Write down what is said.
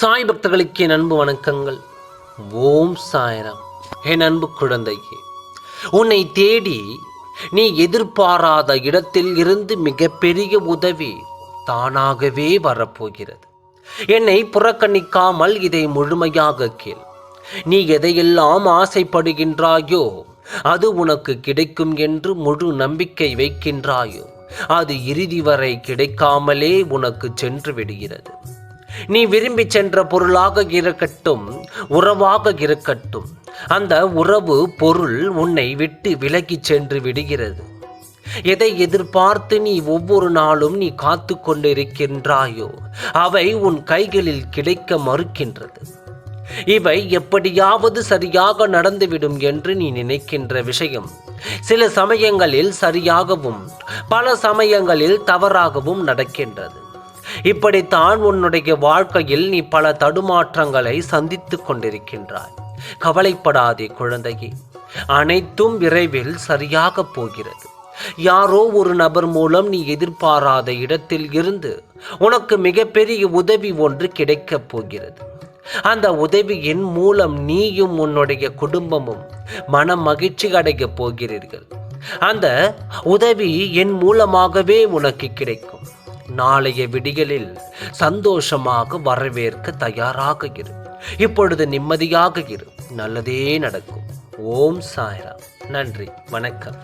சாய் பக்தர்களுக்கு என் அன்பு வணக்கங்கள். ஓம் சாய்ராம். என் அன்பு குழந்தையே, உன்னை தேடி நீ எதிர்பாராத இடத்தில் இருந்து மிகப்பெரிய உதவி தானாகவே வரப்போகிறது. என்னை புறக்கணிக்காமல் இதை முழுமையாக கேள். நீ எதையெல்லாம் ஆசைப்படுகின்றாயோ அது உனக்கு கிடைக்கும் என்று முழு நம்பிக்கை வைக்கின்றாயோ அது இறுதி வரை கிடைக்காமலே உனக்கு சென்று விடுகிறது. நீ விரும்பி சென்ற பொருளாக இருக்கட்டும், உறவாக இருக்கட்டும், அந்த உறவு பொருள் உன்னை விட்டு விலகி சென்று விடுகிறது. எதை எதிர்பார்த்து நீ ஒவ்வொரு நாளும் நீ காத்து கொண்டிருக்கின்றாயோ அவை உன் கைகளில் கிடைக்க மறுக்கின்றது. இவை எப்படியாவது சரியாக நடந்துவிடும் என்று நீ நினைக்கின்ற விஷயம் சில சமயங்களில் சரியாகவும் பல சமயங்களில் தவறாகவும் நடக்கின்றது. இப்படித்தான் உன்னுடைய வாழ்க்கையில் நீ பல தடுமாற்றங்களை சந்தித்து கொண்டிருக்கின்றாய். கவலைப்படாதே குழந்தையே, அனைத்தும் விரைவில் சரியாக போகிறது. யாரோ ஒரு நபர் மூலம் நீ எதிர்பாராத இடத்தில் இருந்து உனக்கு மிகப்பெரிய உதவி ஒன்று கிடைக்கப் போகிறது. அந்த உதவியின் மூலம் நீயும் உன்னுடைய குடும்பமும் மன மகிழ்ச்சி அடையப் போகிறீர்கள். அந்த உதவி என் மூலமாகவே உனக்கு கிடைக்கும். நாளைய விடியலில் சந்தோஷமாக வரவேற்க தயாராக இரு. இப்பொழுது நிம்மதியாக இரு. நல்லதே நடக்கும். ஓம் சாய்ராம். நன்றி, வணக்கம்.